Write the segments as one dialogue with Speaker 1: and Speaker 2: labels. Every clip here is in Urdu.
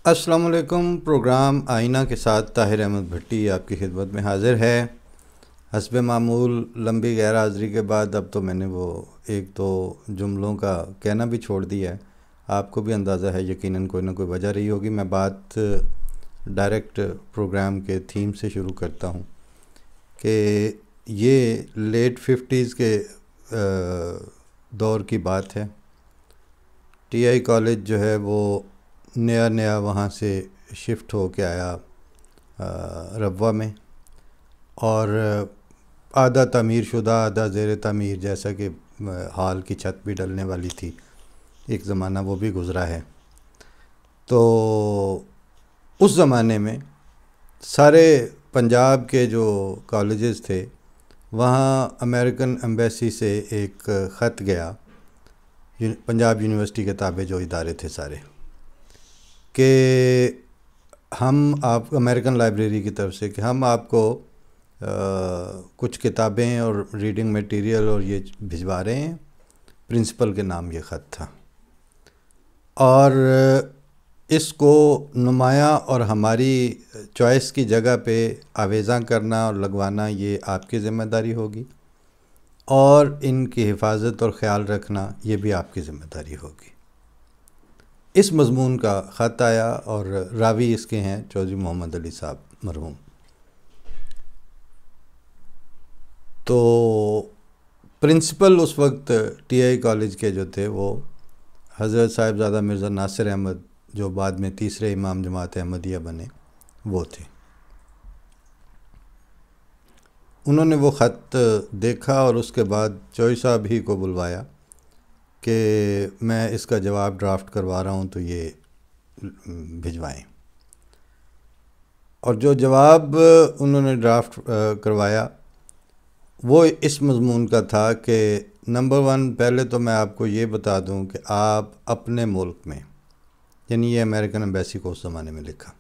Speaker 1: السلام علیکم۔ پروگرام آئینہ کے ساتھ طاہر احمد بھٹی آپ کی خدمت میں حاضر ہے۔ حسب معمول لمبی غیر حاضری کے بعد اب تو میں نے وہ ایک دو جملوں کا کہنا بھی چھوڑ دیا ہے۔ آپ کو بھی اندازہ ہے یقیناً کوئی نہ کوئی وجہ رہی ہوگی۔ میں بات ڈائریکٹ پروگرام کے تھیم سے شروع کرتا ہوں کہ یہ لیٹ 50s کے دور کی بات ہے۔ ٹی آئی کالج جو ہے وہ نیا وہاں سے شفٹ ہو کے آیا ربوہ میں، اور آدھا تعمیر شدہ آدھا زیر تعمیر، جیسا کہ ہال کی چھت بھی ڈلنے والی تھی، ایک زمانہ وہ بھی گزرا ہے۔ تو اس زمانے میں سارے پنجاب کے جو کالجز تھے وہاں امریکن ایمبیسی سے ایک خط گیا، پنجاب یونیورسٹی کے تابع جو ادارے تھے سارے، کہ ہم آپ امریکن لائبریری کی طرف سے کہ ہم آپ کو کچھ کتابیں اور ریڈنگ میٹیریل اور یہ بھجوا رہے ہیں۔ پرنسپل کے نام یہ خط تھا، اور اس کو نمایاں اور ہماری چوائس کی جگہ پہ آویزاں کرنا اور لگوانا یہ آپ کی ذمہ داری ہوگی، اور ان کی حفاظت اور خیال رکھنا یہ بھی آپ کی ذمہ داری ہوگی۔ اس مضمون کا خط آیا، اور راوی اس کے ہیں چودھری محمد علی صاحب مرحوم۔ تو پرنسپل اس وقت ٹی آئی کالج کے جو تھے وہ حضرت صاحبزادہ مرزا ناصر احمد، جو بعد میں تیسرے امام جماعت احمدیہ بنے، وہ تھے۔ انہوں نے وہ خط دیکھا اور اس کے بعد چوئی صاحب ہی کو بلوایا کہ میں اس کا جواب ڈرافٹ کروا رہا ہوں تو یہ بھجوائیں۔ اور جو جواب انہوں نے ڈرافٹ کروایا وہ اس مضمون کا تھا کہ نمبر 1، پہلے تو میں آپ کو یہ بتا دوں کہ آپ اپنے ملک میں، یعنی یہ امریکن ایمبیسی کو اس زمانے میں لکھا،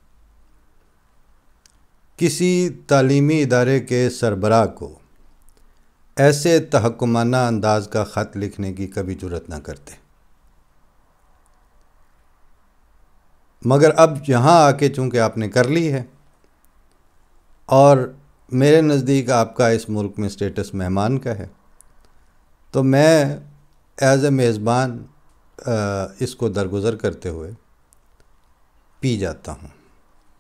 Speaker 1: کسی تعلیمی ادارے کے سربراہ کو ایسے تحکمانہ انداز کا خط لکھنے کی کبھی جرات نہ کرتے، مگر اب یہاں آ کے چونکہ آپ نے کر لی ہے، اور میرے نزدیک آپ کا اس ملک میں سٹیٹس مہمان کا ہے، تو میں ایز اے میزبان اس کو درگزر کرتے ہوئے پی جاتا ہوں۔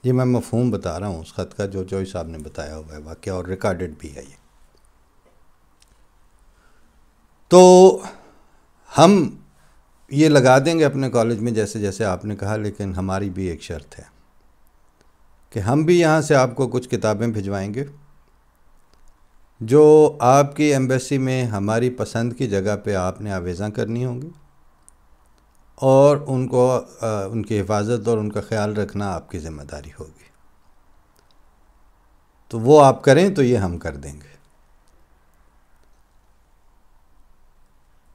Speaker 1: یہ میں مفہوم بتا رہا ہوں اس خط کا جو چوئی صاحب نے بتایا ہوا ہے واقعہ، اور ریکارڈڈ بھی ہے یہ۔ تو ہم یہ لگا دیں گے اپنے کالج میں جیسے جیسے آپ نے کہا، لیکن ہماری بھی ایک شرط ہے کہ ہم بھی یہاں سے آپ کو کچھ کتابیں بھجوائیں گے جو آپ کی ایمبیسی میں ہماری پسند کی جگہ پہ آپ نے آویزاں کرنی ہوں گی، اور ان کو ان کی حفاظت اور ان کا خیال رکھنا آپ کی ذمہ داری ہوگی۔ تو وہ آپ کریں تو یہ ہم کر دیں گے۔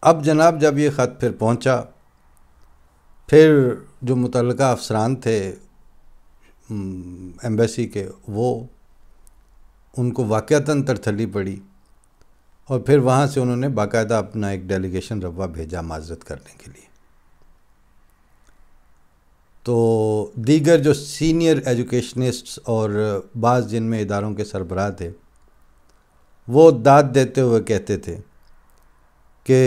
Speaker 1: اب جناب جب یہ خط پھر پہنچا، پھر جو متعلقہ افسران تھے ایمبیسی کے، وہ ان کو واقعتاً ترتھلی پڑی، اور پھر وہاں سے انہوں نے باقاعدہ اپنا ایک ڈیلیگیشن ربوہ بھیجا معذرت کرنے کے لیے۔ تو دیگر جو سینئر ایجوکیشنسٹس اور بعض جن میں اداروں کے سربراہ تھے، وہ داد دیتے ہوئے کہتے تھے کہ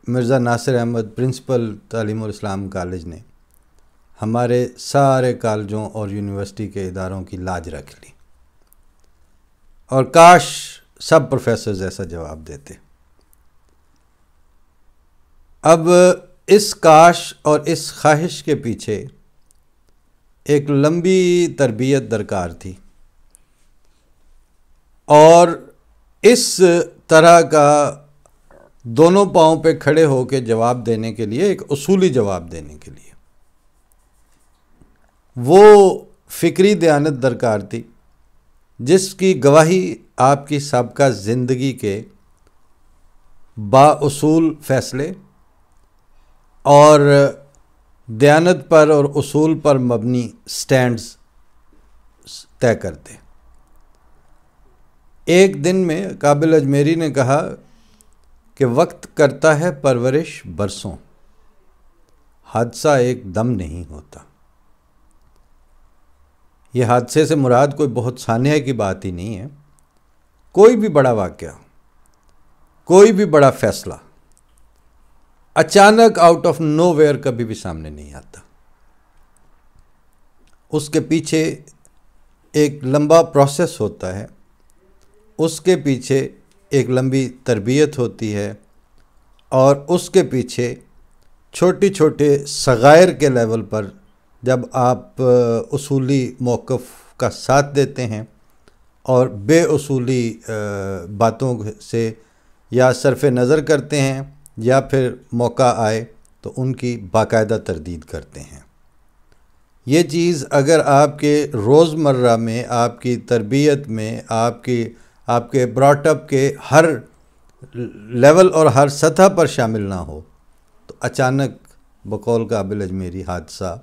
Speaker 1: مرزا ناصر احمد پرنسپل تعلیم الاسلام کالج نے ہمارے سارے کالجوں اور یونیورسٹی کے اداروں کی لاج رکھ لی، اور کاش سب پروفیسرز ایسا جواب دیتے۔ اب اس کاش اور اس خواہش کے پیچھے ایک لمبی تربیت درکار تھی، اور اس طرح کا دونوں پاؤں پہ کھڑے ہو کے جواب دینے کے لیے، ایک اصولی جواب دینے کے لیے، وہ فکری دیانت درکار تھی جس کی گواہی آپ کی سابقہ زندگی کے بااصول فیصلے اور دیانت پر اور اصول پر مبنی سٹینڈز طے کرتے۔ ایک دن میں قابل اجمیری نے کہا کہ وقت کرتا ہے پرورش برسوں، حادثہ ایک دم نہیں ہوتا. یہ حادثے سے مراد کوئی بہت سانحہ کی بات ہی نہیں ہے. کوئی بھی بڑا واقعہ، کوئی بھی بڑا فیصلہ اچانک آؤٹ آف نو ویئر کبھی بھی سامنے نہیں آتا. اس کے پیچھے ایک لمبا پروسیس ہوتا ہے، اس کے پیچھے ایک لمبی تربیت ہوتی ہے، اور اس کے پیچھے چھوٹے چھوٹے صغائر کے لیول پر جب آپ اصولی موقف کا ساتھ دیتے ہیں اور بے اصولی باتوں سے یا صرف نظر کرتے ہیں یا پھر موقع آئے تو ان کی باقاعدہ تردید کرتے ہیں. یہ چیز اگر آپ کے روزمرہ میں، آپ کی تربیت میں، آپ کے براٹ اپ کے ہر لیول اور ہر سطح پر شامل نہ ہو تو اچانک بقول قابل اجمیری حادثہ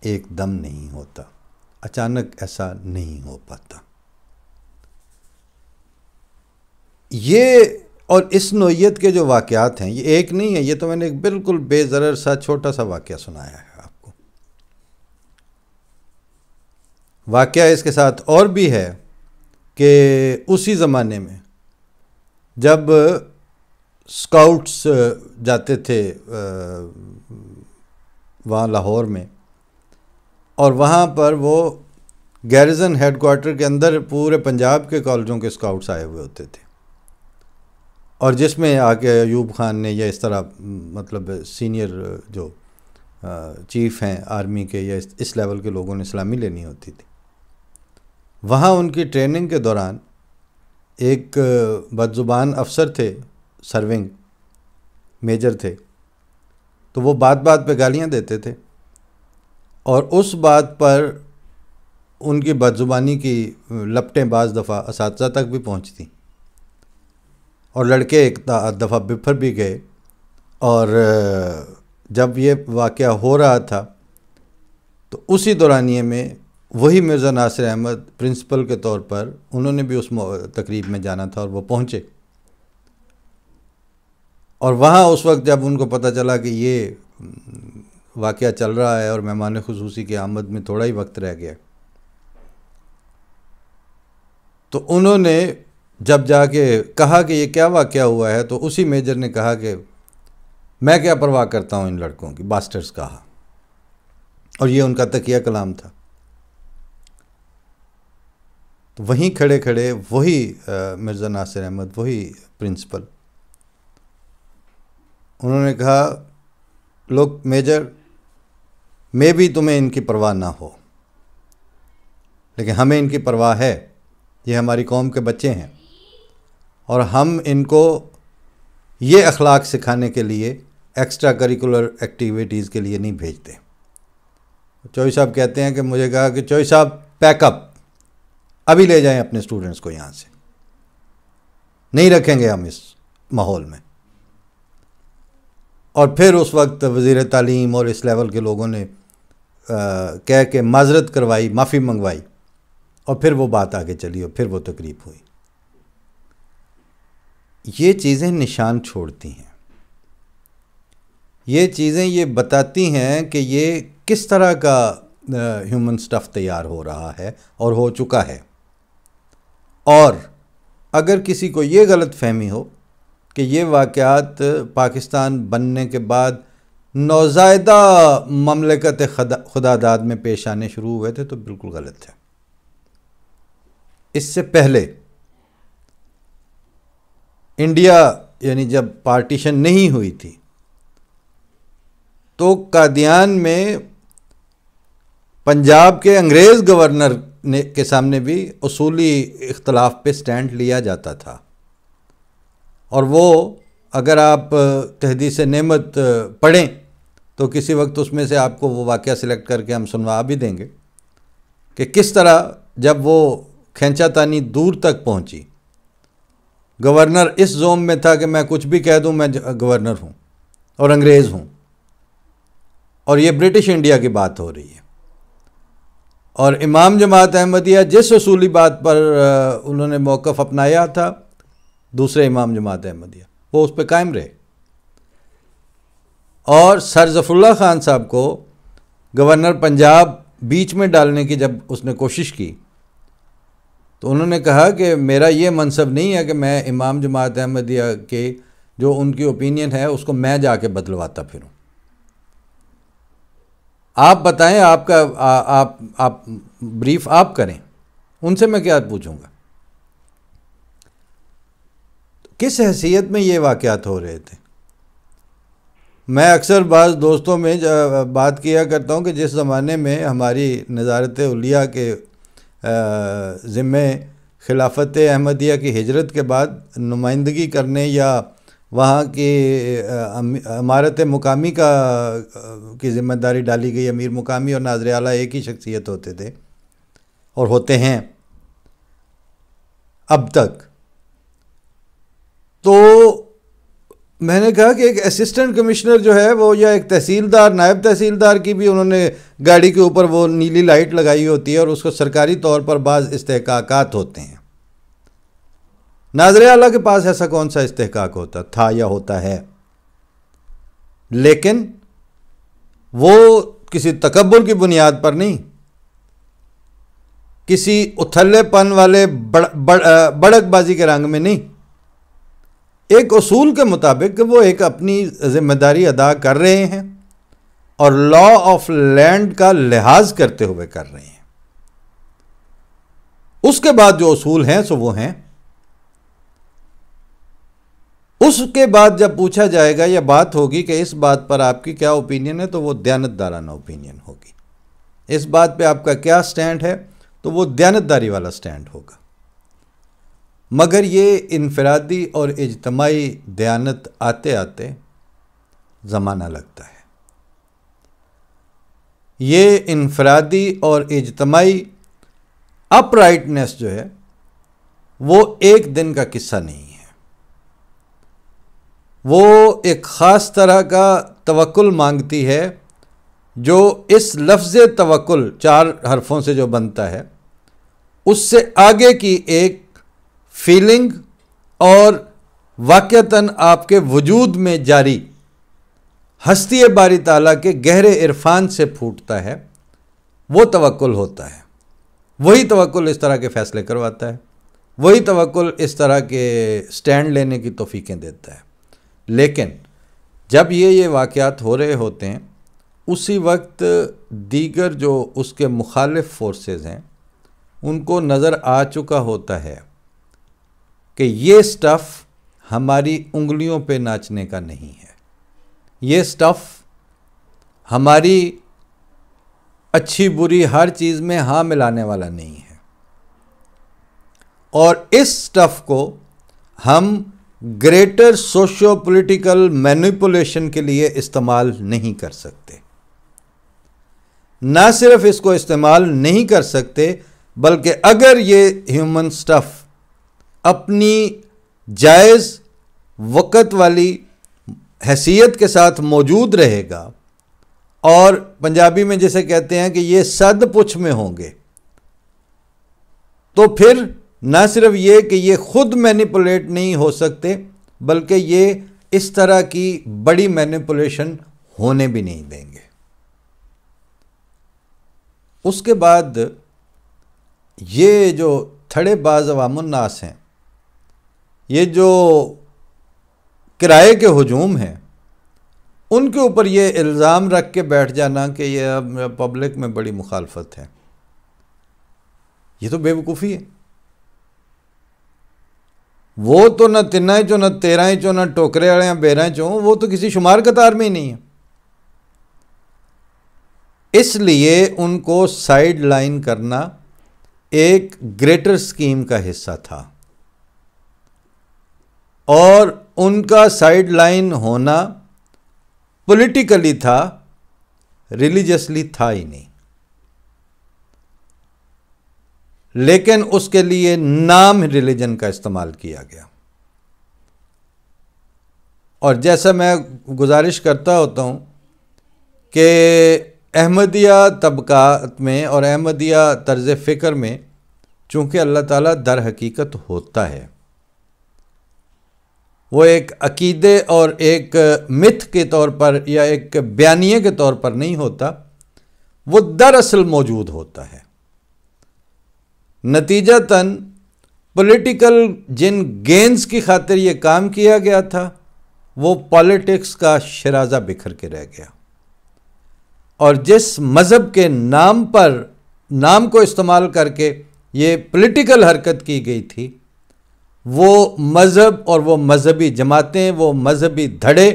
Speaker 1: ایک دم نہیں ہوتا. اچانک ایسا نہیں ہو پاتا. یہ اور اس نوعیت کے جو واقعات ہیں یہ ایک نہیں ہے. یہ تو میں نے ایک بالکل بے ضرر سا چھوٹا سا واقعہ سنایا ہے آپ کو. واقعہ اس کے ساتھ اور بھی ہے کہ اسی زمانے میں جب اسکاؤٹس جاتے تھے وہاں لاہور میں، اور وہاں پر وہ گیریزن ہیڈ کوارٹر کے اندر پورے پنجاب کے کالجوں کے اسکاؤٹس آئے ہوئے ہوتے تھے، اور جس میں آ کے ایوب خان نے یا اس طرح مطلب سینئر جو چیف ہیں آرمی کے یا اس لیول کے لوگوں نے سلامی لینی ہوتی تھی. وہاں ان کی ٹریننگ کے دوران ایک بدزبان افسر تھے، سرونگ میجر تھے، تو وہ بات بات پہ گالیاں دیتے تھے، اور اس بات پر ان کی بدزبانی کی لپٹیں بعض دفعہ اساتذہ تک بھی پہنچتی، اور لڑکے ایک دفعہ بپھر بھی گئے. اور جب یہ واقعہ ہو رہا تھا تو اسی دورانیے میں وہی مرزا ناصر احمد پرنسپل کے طور پر انہوں نے بھی اس تقریب میں جانا تھا، اور وہ پہنچے. اور وہاں اس وقت جب ان کو پتہ چلا کہ یہ واقعہ چل رہا ہے اور مہمان خصوصی کی آمد میں تھوڑا ہی وقت رہ گیا، تو انہوں نے جب جا کے کہا کہ یہ کیا واقعہ ہوا ہے، تو اسی میجر نے کہا کہ میں کیا پرواہ کرتا ہوں ان لڑکوں کی، باسٹرز کہا. اور یہ ان کا تقیہ کلام تھا. تو وہیں کھڑے کھڑے وہی مرزا ناصر احمد، وہی پرنسپل، انہوں نے کہا لوگ میجر، میں بھی تمہیں ان کی پرواہ نہ ہو، لیکن ہمیں ان کی پرواہ ہے. یہ ہماری قوم کے بچے ہیں، اور ہم ان کو یہ اخلاق سکھانے کے لیے ایکسٹرا کریکولر ایکٹیویٹیز کے لیے نہیں بھیجتے. چوئی صاحب کہتے ہیں کہ مجھے کہا کہ چوئی صاحب پیک اپ، ابھی لے جائیں اپنے اسٹوڈنٹس کو یہاں سے، نہیں رکھیں گے ہم اس ماحول میں. اور پھر اس وقت وزیر تعلیم اور اس لیول کے لوگوں نے کہہ کے معذرت کروائی، معافی منگوائی، اور پھر وہ بات آگے چلی اور پھر وہ تقریب ہوئی. یہ چیزیں نشان چھوڑتی ہیں. یہ چیزیں یہ بتاتی ہیں کہ یہ کس طرح کا ہیومن سٹف تیار ہو رہا ہے اور ہو چکا ہے. اور اگر کسی کو یہ غلط فہمی ہو کہ یہ واقعات پاکستان بننے کے بعد نوزائیدہ مملکت خدا داد میں پیش آنے شروع ہوئے تھے، تو بالکل غلط ہے. اس سے پہلے انڈیا یعنی جب پارٹیشن نہیں ہوئی تھی تو قادیان میں پنجاب کے انگریز گورنر کے سامنے بھی اصولی اختلاف پہ سٹینڈ لیا جاتا تھا. اور وہ اگر آپ تحدیث نعمت پڑھیں تو کسی وقت اس میں سے آپ کو وہ واقعہ سلیکٹ کر کے ہم سنوا بھی دیں گے کہ کس طرح جب وہ کھینچا تانی دور تک پہنچی، گورنر اس زوم میں تھا کہ میں کچھ بھی کہہ دوں، میں گورنر ہوں اور انگریز ہوں، اور یہ برٹش انڈیا کی بات ہو رہی ہے. اور امام جماعت احمدیہ جس اصولی بات پر انہوں نے موقف اپنایا تھا، دوسرے امام جماعت احمدیہ وہ اس پہ قائم رہے. اور سر ظفر اللہ خان صاحب کو گورنر پنجاب بیچ میں ڈالنے کی جب اس نے کوشش کی تو انہوں نے کہا کہ میرا یہ منصب نہیں ہے کہ میں امام جماعت احمدیہ کے جو ان کی اوپینین ہے اس کو میں جا کے بدلواتا پھروں. آپ بتائیں, آپ کا آپ بریف آپ کریں, ان سے میں کیا پوچھوں گا. کس حیثیت میں یہ واقعات ہو رہے تھے؟ میں اکثر بعض دوستوں میں بات کیا کرتا ہوں کہ جس زمانے میں ہماری نظارت علیہ کے ذمے خلافت احمدیہ کی ہجرت کے بعد نمائندگی کرنے یا وہاں کی امارت مقامی کی ذمہ داری ڈالی گئی, امیر مقامی اور ناظر اعلیٰ ایک ہی شخصیت ہوتے تھے اور ہوتے ہیں اب تک. تو میں نے کہا کہ ایک اسسٹنٹ کمشنر جو ہے وہ, یا ایک تحصیلدار, نائب تحصیلدار کی بھی انہوں نے گاڑی کے اوپر وہ نیلی لائٹ لگائی ہوتی ہے اور اس کو سرکاری طور پر بعض استحقاقات ہوتے ہیں. ناظر اعلیٰ کے پاس ایسا کون سا استحقاق ہوتا تھا یا ہوتا ہے؟ لیکن وہ کسی تکبر کی بنیاد پر نہیں, کسی اتھلے پن والے بڑک بازی کے رنگ میں نہیں, ایک اصول کے مطابق وہ ایک اپنی ذمہ داری ادا کر رہے ہیں اور لا آف لینڈ کا لحاظ کرتے ہوئے کر رہے ہیں. اس کے بعد جو اصول ہیں سو وہ ہیں. اس کے بعد جب پوچھا جائے گا یا بات ہوگی کہ اس بات پر آپ کی کیا اوپینین ہے تو وہ دیانتدارانہ اوپینین ہوگی. اس بات پہ آپ کا کیا سٹینڈ ہے تو وہ دیانتداری والا سٹینڈ ہوگا. مگر یہ انفرادی اور اجتماعی دیانت آتے آتے زمانہ لگتا ہے. یہ انفرادی اور اجتماعی اپ رائٹنس جو ہے وہ ایک دن کا قصہ نہیں ہے. وہ ایک خاص طرح کا توکل مانگتی ہے جو اس لفظ توکل 4 حرفوں سے جو بنتا ہے اس سے آگے کی ایک فیلنگ اور واقعتاً آپ کے وجود میں جاری ہستی باری تعالیٰ کے گہرے عرفان سے پھوٹتا ہے, وہ توکل ہوتا ہے. وہی توکل اس طرح کے فیصلے کرواتا ہے, وہی توکل اس طرح کے سٹینڈ لینے کی توفیقیں دیتا ہے. لیکن جب یہ واقعات ہو رہے ہوتے ہیں اسی وقت دیگر جو اس کے مخالف فورسز ہیں ان کو نظر آ چکا ہوتا ہے کہ یہ سٹف ہماری انگلیوں پہ ناچنے کا نہیں ہے, یہ سٹف ہماری اچھی بری ہر چیز میں ہاں ملانے والا نہیں ہے, اور اس سٹف کو ہم گریٹر سوشو پولیٹیکل مینیپولیشن کے لیے استعمال نہیں کر سکتے. نہ صرف اس کو استعمال نہیں کر سکتے بلکہ اگر یہ ہیومن سٹف اپنی جائز وقت والی حیثیت کے ساتھ موجود رہے گا, اور پنجابی میں جیسے کہتے ہیں کہ یہ صد پچھ میں ہوں گے, تو پھر نہ صرف یہ کہ یہ خود مینیپولیٹ نہیں ہو سکتے بلکہ یہ اس طرح کی بڑی مینیپولیشن ہونے بھی نہیں دیں گے. اس کے بعد یہ جو تھڑے باز عوام الناس ہیں, یہ جو کرائے کے ہجوم ہیں, ان کے اوپر یہ الزام رکھ کے بیٹھ جانا کہ یہ پبلک میں بڑی مخالفت ہے, یہ تو بے وقوفی ہے. وہ تو نہ 3 چوں نہ 13 چوں نہ ٹوکرے والے ہیں 12 چوں, وہ تو کسی شمار قطار میں ہی نہیں ہے. اس لیے ان کو سائیڈ لائن کرنا ایک گریٹر سکیم کا حصہ تھا, اور ان کا سائیڈ لائن ہونا پولیٹیکلی تھا, ریلیجسلی تھا ہی نہیں. لیکن اس کے لیے نام ریلیجن کا استعمال کیا گیا. اور جیسا میں گزارش کرتا ہوتا ہوں کہ احمدیہ طبقات میں اور احمدیہ طرز فکر میں چونکہ اللہ تعالیٰ در حقیقت ہوتا ہے, وہ ایک عقیدے اور ایک متھ کے طور پر یا ایک بیانیے کے طور پر نہیں ہوتا، وہ دراصل موجود ہوتا ہے۔ نتیجتاً پولیٹیکل جن گینز کی خاطر یہ کام کیا گیا تھا، وہ پالیٹکس کا شرازہ بکھر کے رہ گیا، اور جس مذہب کے نام کو استعمال کر کے یہ پولیٹیکل حرکت کی گئی تھی، وہ مذہب اور وہ مذہبی جماعتیں، وہ مذہبی دھڑے،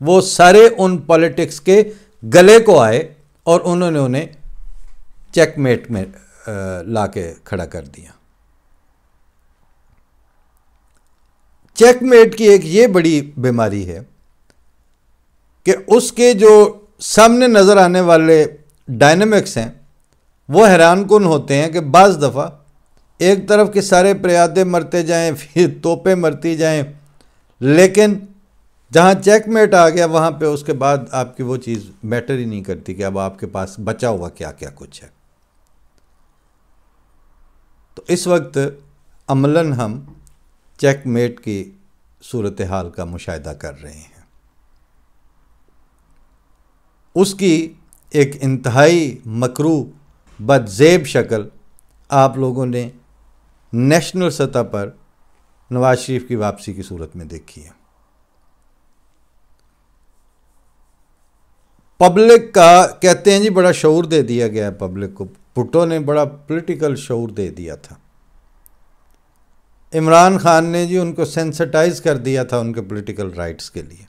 Speaker 1: وہ سارے ان پالیٹکس کے گلے کو آئے اور انہوں نے انہیں چیک میٹ میں لا کے کھڑا کر دیا۔ چیک میٹ کی ایک یہ بڑی بیماری ہے کہ اس کے جو سامنے نظر آنے والے ڈائنامکس ہیں وہ حیران کن ہوتے ہیں کہ بعض دفعہ ایک طرف کے سارے پریادے مرتے جائیں، پھر توپیں مرتی جائیں، لیکن جہاں چیک میٹ آ گیا وہاں پہ اس کے بعد آپ کی وہ چیز میٹر ہی نہیں کرتی کہ اب آپ کے پاس بچا ہوا کیا کیا کچھ ہے۔ تو اس وقت عملاً ہم چیک میٹ کی صورتحال کا مشاہدہ کر رہے ہیں۔ اس کی ایک انتہائی مکروہ بدذیب شکل آپ لوگوں نے نیشنل سطح پر نواز شریف کی واپسی کی صورت میں دیکھی ہے۔ پبلک کا کہتے ہیں جی بڑا شعور دے دیا گیا ہے پبلک کو، بھٹو نے بڑا پولیٹیکل شعور دے دیا تھا، عمران خان نے جی ان کو سینسٹائز کر دیا تھا ان کے پولیٹیکل رائٹس کے لیے،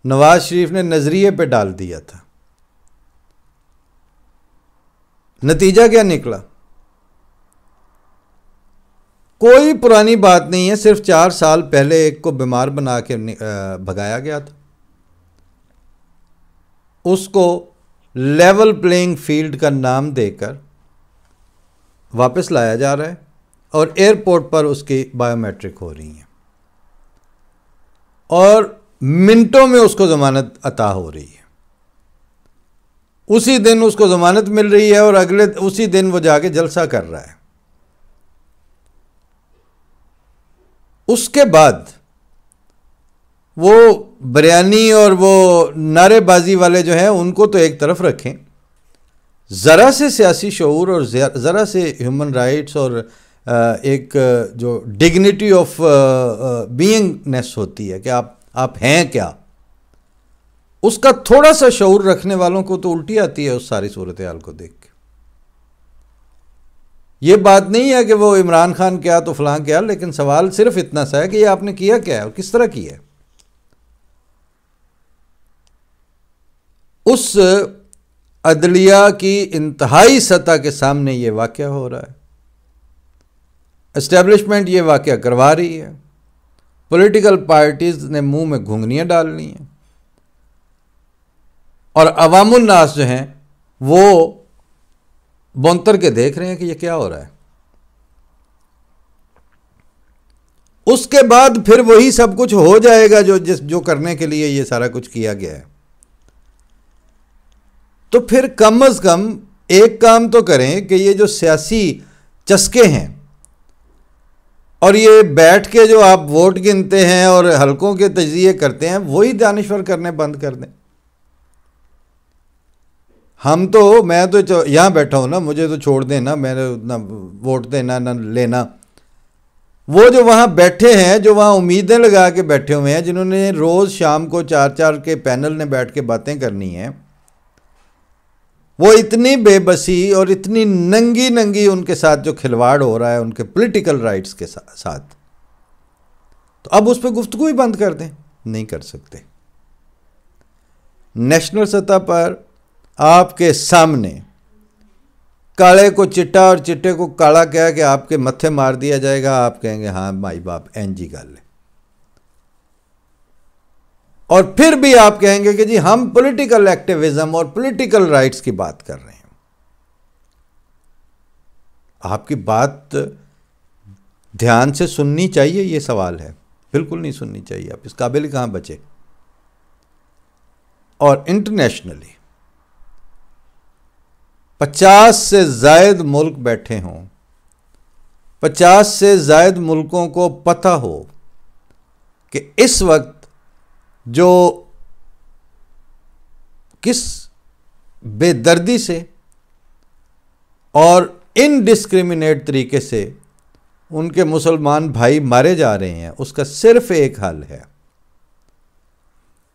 Speaker 1: نواز شریف نے نظریے پہ ڈال دیا تھا۔ نتیجہ کیا نکلا؟ کوئی پرانی بات نہیں ہے، صرف 4 سال پہلے ایک کو بیمار بنا کے بھگایا گیا تھا، اس کو لیول پلینگ فیلڈ کا نام دے کر واپس لایا جا رہا ہے، اور ایئرپورٹ پر اس کی بائیو میٹرک ہو رہی ہیں، اور منٹوں میں اس کو ضمانت عطا ہو رہی ہے، اسی دن اس کو ضمانت مل رہی ہے، اور اسی دن وہ جا کے جلسہ کر رہا ہے۔ اس کے بعد وہ بریانی اور وہ نعرے بازی والے جو ہیں ان کو تو ایک طرف رکھیں، ذرا سے سیاسی شعور اور ذرا سے ہیومن رائٹس اور ایک جو ڈگنیٹی آف بینگنیس ہوتی ہے کہ آپ ہیں کیا، اس کا تھوڑا سا شعور رکھنے والوں کو تو الٹی آتی ہے اس ساری صورتحال کو دیکھ کے۔ یہ بات نہیں ہے کہ وہ عمران خان کیا تو فلاں کیا، لیکن سوال صرف اتنا سا ہے کہ یہ آپ نے کیا کیا ہے اور کس طرح کیا ہے۔ اس عدلیہ کی انتہائی سطح کے سامنے یہ واقعہ ہو رہا ہے، اسٹیبلشمنٹ یہ واقعہ کروا رہی ہے، پولیٹیکل پارٹیز نے منہ میں گھنگنیاں ڈالنی ہیں، اور عوام الناس جو ہیں وہ بونتر کے دیکھ رہے ہیں کہ یہ کیا ہو رہا ہے۔ اس کے بعد پھر وہی سب کچھ ہو جائے گا جو کرنے کے لیے یہ سارا کچھ کیا گیا ہے۔ تو پھر کم از کم ایک کام تو کریں کہ یہ جو سیاسی چسکے ہیں اور یہ بیٹھ کے جو آپ ووٹ گنتے ہیں اور حلقوں کے تجزیے کرتے ہیں، وہی دانشور کرنے بند کر دیں۔ میں تو یہاں بیٹھا ہوں نا، مجھے تو چھوڑ دیں نا، میں نے نہ ووٹ دینا نہ لینا۔ وہ جو وہاں بیٹھے ہیں، جو وہاں امیدیں لگا کے بیٹھے ہوئے ہیں، جنہوں نے روز شام کو 4 کے پینل نے بیٹھ کے باتیں کرنی ہیں، وہ اتنی بے بسی اور اتنی ننگی ان کے ساتھ جو کھلواڑ ہو رہا ہے ان کے پولیٹیکل رائٹس کے ساتھ، تو اب اس پہ گفتگو ہی بند کر دیں، نہیں کر سکتے۔ نیشنل سطح پر آپ کے سامنے کالے کو چٹا اور چٹے کو کالا کہہ کہ آپ کے متھے مار دیا جائے گا، آپ کہیں گے ہاں مائی باپ این جی گل ہے، اور پھر بھی آپ کہیں گے کہ جی ہم پولیٹیکل ایکٹیویزم اور پولیٹیکل رائٹس کی بات کر رہے ہیں۔ آپ کی بات دھیان سے سننی چاہیے، یہ سوال ہے، بالکل نہیں سننی چاہیے، آپ اس قابل کہاں بچے۔ اور انٹرنیشنلی 50 سے زائد ملک بیٹھے ہوں، 50 سے زائد ملکوں کو پتہ ہو کہ اس وقت جو کس بے دردی سے اور انڈسکریمنیٹ طریقے سے ان کے مسلمان بھائی مارے جا رہے ہیں، اس کا صرف ایک حل ہے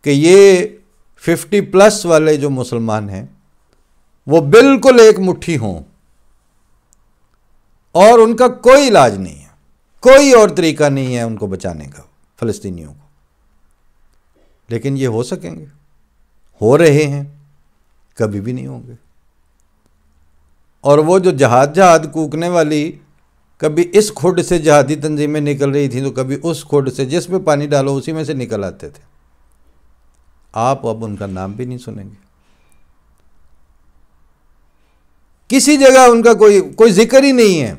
Speaker 1: کہ یہ 50+ والے جو مسلمان ہیں وہ بالکل ایک مٹھی ہوں، اور ان کا کوئی علاج نہیں ہے، کوئی اور طریقہ نہیں ہے ان کو بچانے کا، فلسطینیوں کو. لیکن یہ ہو سکیں گے؟ ہو رہے ہیں، کبھی بھی نہیں ہوں گے. اور وہ جو جہاد کوکنے والی، کبھی اس کھڈ سے جہادی تنظیمیں نکل رہی تھیں تو کبھی اس کھڈ سے، جس میں پانی ڈالو اسی میں سے نکل آتے تھے. آپ اب ان کا نام بھی نہیں سنیں گے، کسی جگہ ان کا کوئی ذکر ہی نہیں ہے.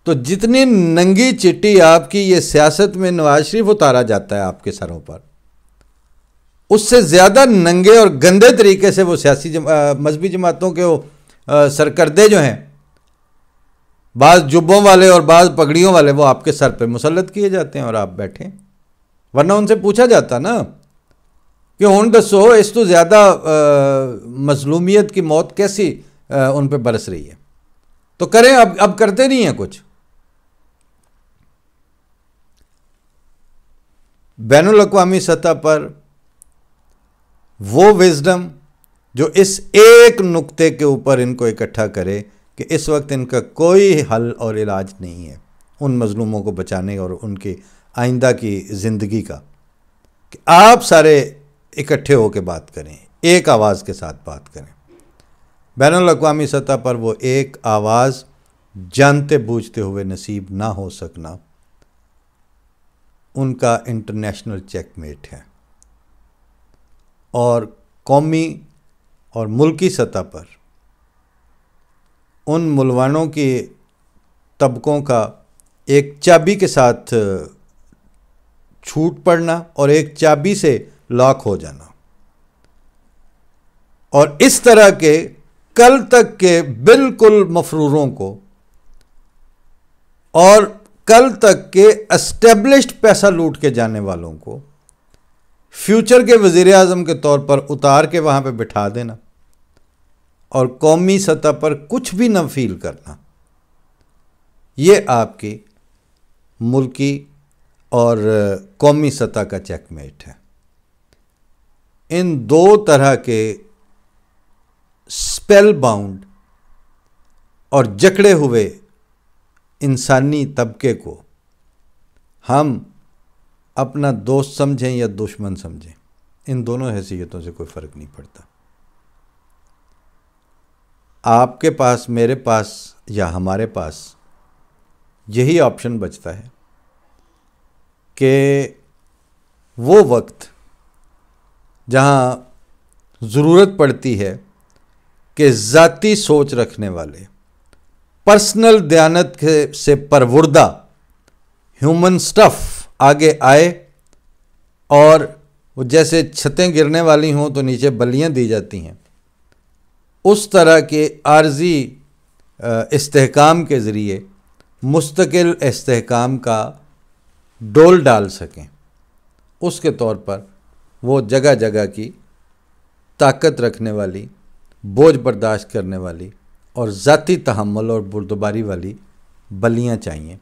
Speaker 1: تو جتنی ننگی چٹی آپ کی یہ سیاست میں نواز شریف اتارا جاتا ہے آپ کے سروں پر، اس سے زیادہ ننگے اور گندے طریقے سے وہ سیاسی مذہبی جماعتوں کے سرکردے جو ہیں، بعض جبوں والے اور بعض پگڑیوں والے، وہ آپ کے سر پہ مسلط کیے جاتے ہیں اور آپ بیٹھیں. ورنہ ان سے پوچھا جاتا نا کہ ہن دسو اس تو زیادہ مظلومیت کی موت کیسی ان پہ برس رہی ہے، تو کریں. اب کرتے نہیں ہیں کچھ. بین الاقوامی سطح پر وہ وزڈم جو اس ایک نقطے کے اوپر ان کو اکٹھا کرے کہ اس وقت ان کا کوئی حل اور علاج نہیں ہے ان مظلوموں کو بچانے اور ان کی آئندہ کی زندگی کا، کہ آپ سارے اکٹھے ہو کے بات کریں، ایک آواز کے ساتھ بات کریں. بین الاقوامی سطح پر وہ ایک آواز جانتے بوجھتے ہوئے نصیب نہ ہو سکنا ان کا انٹرنیشنل چیک میٹ ہے. اور قومی اور ملکی سطح پر ان ملوانوں کے طبقوں کا ایک چابی کے ساتھ چھوٹ پڑنا اور ایک چابی سے لاک ہو جانا، اور اس طرح کے کل تک کے بالکل مفروروں کو اور کل تک کے اسٹیبلشڈ پیسہ لوٹ کے جانے والوں کو فیوچر کے وزیر اعظم کے طور پر اتار کے وہاں پہ بٹھا دینا اور قومی سطح پر کچھ بھی نہ فیل کرنا، یہ آپ کی ملکی اور قومی سطح کا چیک میٹ ہے. ان دو طرح کے اسپیل باؤنڈ اور جکڑے ہوئے انسانی طبقے کو ہم اپنا دوست سمجھیں یا دشمن سمجھیں، ان دونوں حیثیتوں سے کوئی فرق نہیں پڑتا. آپ کے پاس، میرے پاس یا ہمارے پاس یہی آپشن بچتا ہے کہ وہ وقت جہاں ضرورت پڑتی ہے کہ ذاتی سوچ رکھنے والے، پرسنل دیانت سے پروردہ ہیومن سٹف آگے آئے، اور وہ جیسے چھتیں گرنے والی ہوں تو نیچے بلیاں دی جاتی ہیں، اس طرح کے عارضی استحکام کے ذریعے مستقل استحکام کا ڈول ڈال سکیں. اس کے طور پر وہ جگہ جگہ کی طاقت رکھنے والی، بوجھ برداشت کرنے والی اور ذاتی تحمل اور بردباری والی بلیاں چاہیے،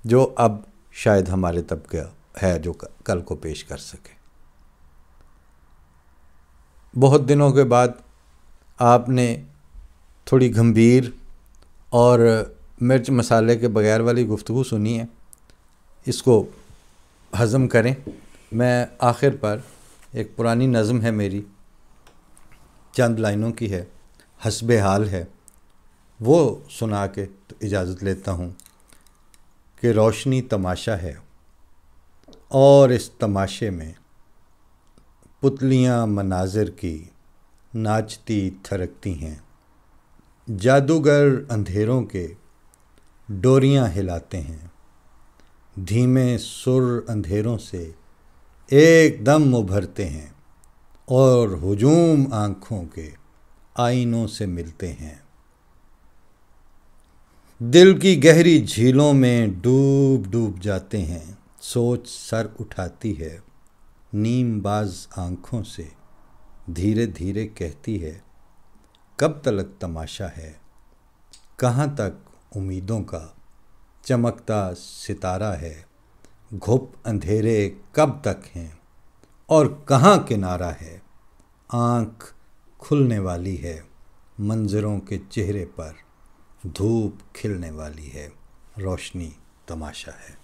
Speaker 1: جو اب شاید ہمارے طبقہ ہے جو کل کو پیش کر سکے. بہت دنوں کے بعد آپ نے تھوڑی گھمبیر اور مرچ مسالے کے بغیر والی گفتگو سنی ہے، اس کو ہضم کریں. میں آخر پر ایک پرانی نظم ہے میری، چند لائنوں کی ہے، حسب حال ہے، وہ سنا کے تو اجازت لیتا ہوں کہ روشنی تماشا ہے اور اس تماشے میں پتلیاں مناظر کی ناچتی تھرکتی ہیں، جادوگر اندھیروں کے ڈوریاں ہلاتے ہیں، دھیمے سر اندھیروں سے ایک دم ابھرتے ہیں اور ہجوم آنکھوں کے آئینوں سے ملتے ہیں. دل کی گہری جھیلوں میں ڈوب ڈوب جاتے ہیں، سوچ سر اٹھاتی ہے، نیم باز آنکھوں سے دھیرے دھیرے کہتی ہے، کب تلک تماشا ہے، کہاں تک امیدوں کا چمکتا ستارہ ہے، گھپ اندھیرے کب تک ہیں اور کہاں کنارہ ہے، آنکھ کھلنے والی ہے، منظروں کے چہرے پر دھوپ کھلنے والی ہے، روشنی تماشا ہے۔